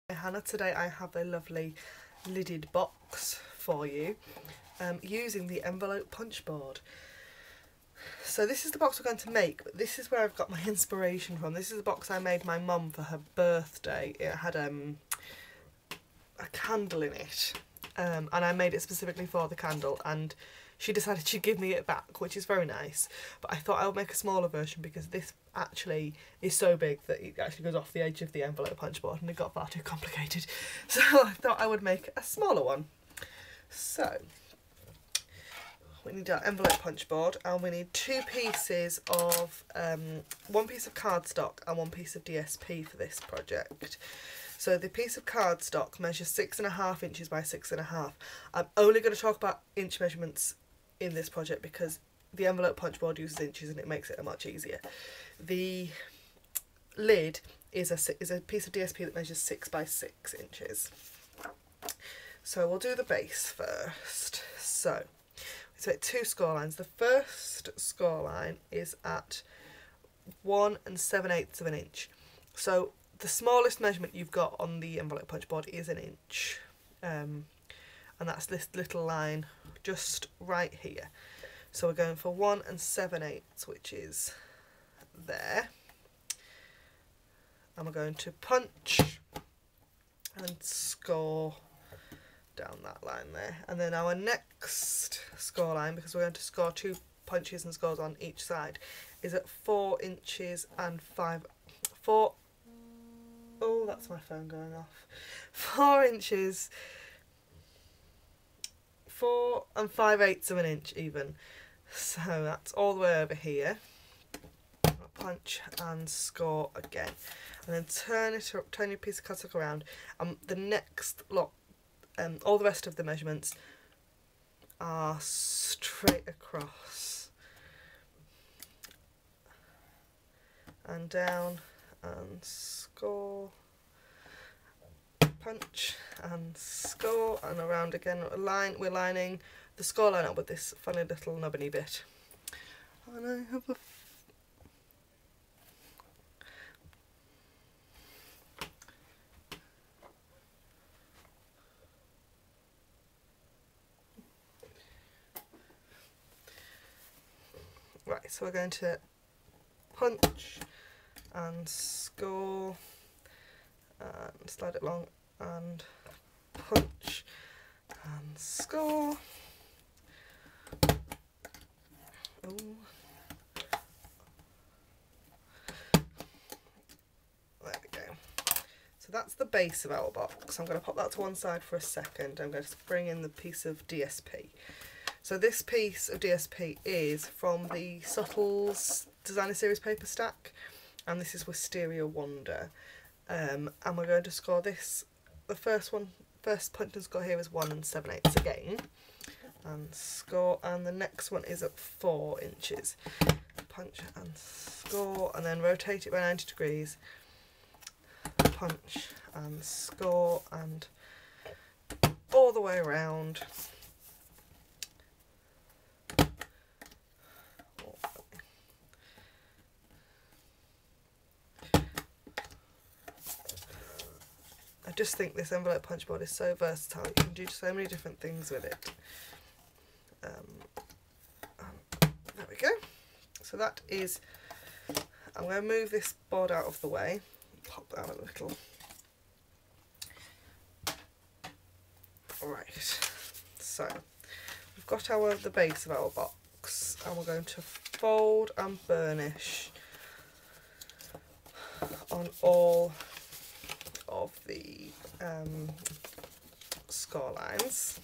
Hannah. Today I have a lovely lidded box for you using the envelope punch board. So this is the box we're going to make, but this is where I've got my inspiration from. This is a box I made my mum for her birthday. It had a candle in it, and I made it specifically for the candle, and she decided she'd give me it back, which is very nice. But I thought I would make a smaller version because this actually is so big that it actually goes off the edge of the envelope punch board and it got far too complicated. So I thought I would make a smaller one. So we need our envelope punch board, and we need two pieces of, one piece of cardstock and one piece of DSP for this project. So the piece of cardstock measures 6.5 inches by 6.5. I'm only going to talk about inch measurements in this project because the envelope punch board uses inches and it makes it much easier. The lid is a piece of DSP that measures 6 by 6 inches. So we'll do the base first. So we make two score lines. The first score line is at 1 7/8 of an inch. So the smallest measurement you've got on the envelope punch board is an inch, and that's this little line just right here. So we're going for 1 7/8, which is there, and we're going to punch and score down that line there. And then our next score line, because we're going to score 2 punches and scores on each side, is at 4 inches and 4. Oh, that's my phone going off. 4 inches, 4 5/8 of an inch even. So that's all the way over here. I'll punch and score again, and then turn your piece of cardstock around. The next lot, all the rest of the measurements are straight across and down and score, punch and score, and around again. We're lining the score line up with this funny little nubbiny bit. And I have a right, so we're going to punch and score and slide it along and punch and score. Ooh. There we go. So that's the base of our box. I'm going to pop that to one side for a second. I'm going to bring in the piece of DSP. So this piece of DSP is from the Subtles Designer Series paper stack, and this is Wisteria Wonder. And we're going to score this. The first punch and score here is 1 7/8 again, and score, and the next one is at 4 inches. Punch and score, and then rotate it by 90 degrees. Punch and score, and all the way around. I just think this envelope punch board is so versatile. You can do so many different things with it. There we go. So that is, I'm going to move this board out of the way, pop that a little. Alright, so we've got the base of our box, and we're going to fold and burnish on all of the score lines.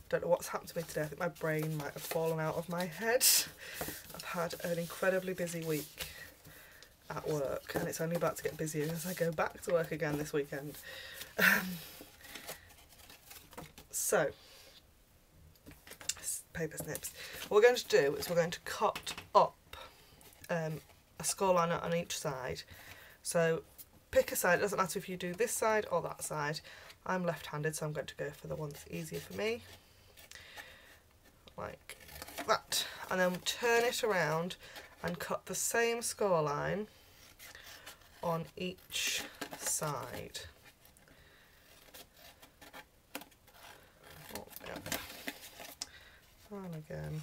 Don't know what's happened to me today. I think my brain might have fallen out of my head. I've had an incredibly busy week at work, and it's only about to get busier as I go back to work again this weekend. So, paper snips. What we're going to do is we're going to cut up a score line on each side. So pick a side. It doesn't matter if you do this side or that side. I'm left-handed, so I'm going to go for the one that's easier for me, like that. And then turn it around and cut the same score line on each side. Oh, yeah. And again.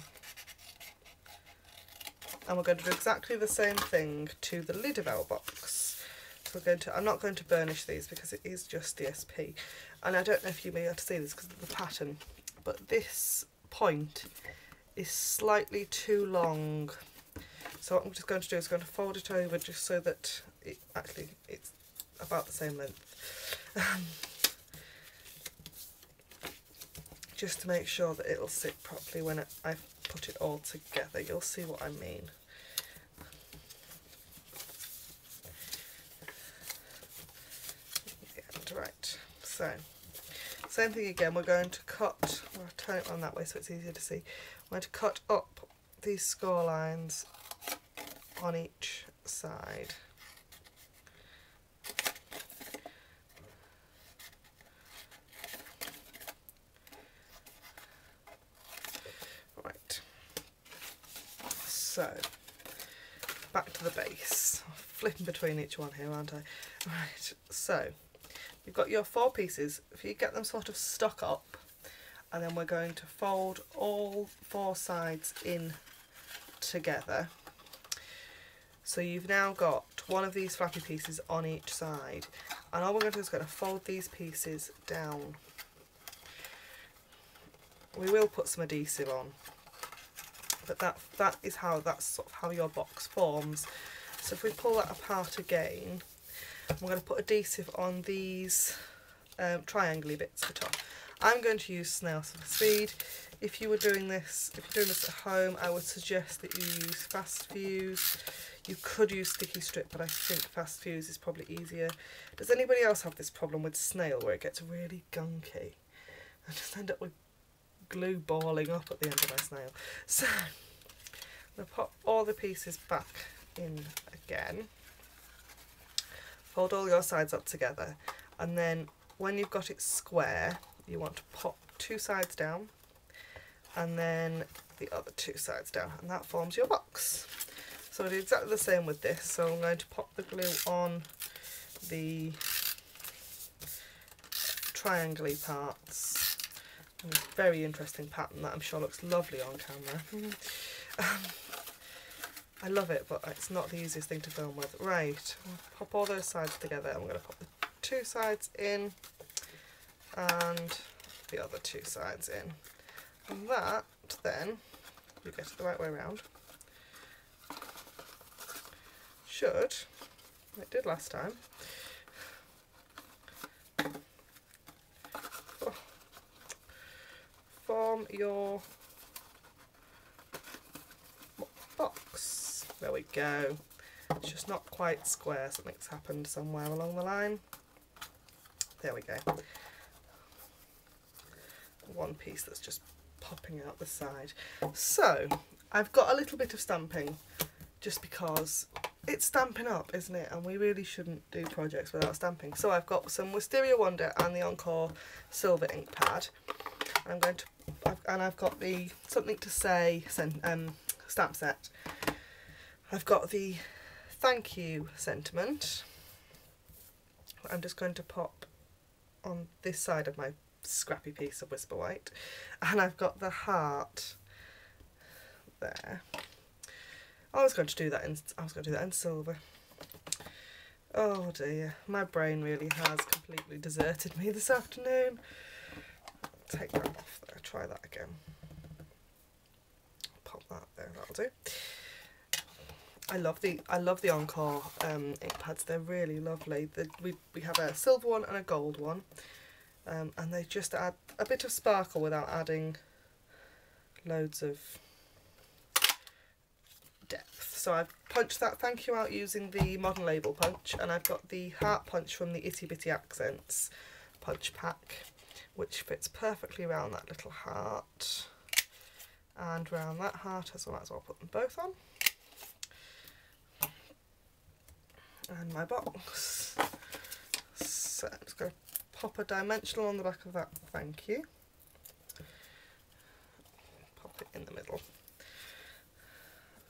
And we're going to do exactly the same thing to the lid of our box. So I'm not going to burnish these because it is just DSP. And I don't know if you'll be able to see this because of the pattern, but this point is slightly too long. So what I'm just going to do is going to fold it over just so that it's about the same length. Just to make sure that it'll sit properly when I put it all together. You'll see what I mean. Right, so same thing again, we're going to cut, I'll turn it on that way so it's easier to see. We're going to cut up these score lines on each side. Right, so back to the base. I'm flipping between each one here, aren't I? Right, so you've got your 4 pieces. If you get them sort of stuck up, and then we're going to fold all 4 sides in together. So you've now got one of these flappy pieces on each side, and all we're going to do is going to fold these pieces down. We will put some adhesive on, but that's sort of how your box forms. So if we pull that apart again, we're going to put adhesive on these triangle-y bits at the top. I'm going to use snail speed. If you're doing this at home, I would suggest that you use fast fuse. You could use sticky strip, but I think fast fuse is probably easier. Does anybody else have this problem with snail where it gets really gunky? I just end up with glue balling up at the end of my snail. So I'm going to pop all the pieces back in again. Fold all your sides up together, and then when you've got it square, you want to pop 2 sides down and then the other 2 sides down, and that forms your box. So we'll do exactly the same with this. So I'm going to pop the glue on the triangle-y parts. A very interesting pattern that I'm sure looks lovely on camera. I love it, but it's not the easiest thing to film with. Right, we'll pop all those sides together, and we're going to pop the 2 sides in and the other 2 sides in. And that then, you get it the right way around, should, it did last time, form your box. There we go. It's just not quite square, something's happened somewhere along the line. There we go. One piece that's just popping out the side. So I've got a little bit of stamping just because it's Stampin' Up, isn't it? And we really shouldn't do projects without stamping. So I've got some Wisteria Wonder and the Encore silver ink pad. I've got the Something to Say stamp set. I've got the Thank You sentiment. I'm just going to pop on this side of my scrappy piece of Whisper White, and I've got the heart there. I was going to do that in silver. Oh dear, my brain really has completely deserted me this afternoon. Take that off there, try that again. Pop that there, that'll do. I love the Encore ink pads. They're really lovely. We have a silver one and a gold one, and they just add a bit of sparkle without adding loads of depth. So I've punched that Thank You out using the Modern Label punch, and I've got the heart punch from the Itty Bitty Accents punch pack, which fits perfectly around that little heart and round that heart as well. As well put them both on. And my box. So I'm just going to pop a dimensional on the back of that Thank You. Pop it in the middle.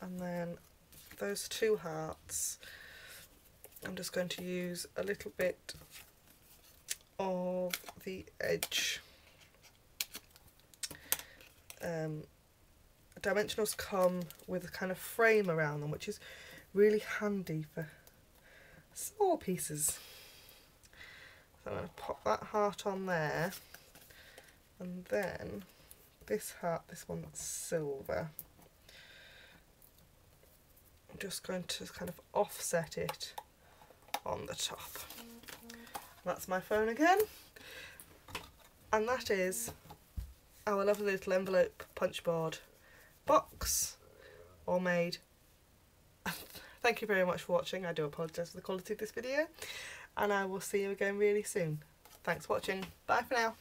And then those 2 hearts I'm just going to use a little bit of the edge. Dimensionals come with a kind of frame around them, which is really handy for small pieces. So I'm going to pop that heart on there, and then this heart, this one that's silver, I'm just going to kind of offset it on the top. That's my phone again, and that is our lovely little envelope punch board box, all made. Thank you very much for watching. I do apologise for the quality of this video, and I will see you again really soon. Thanks for watching. Bye for now.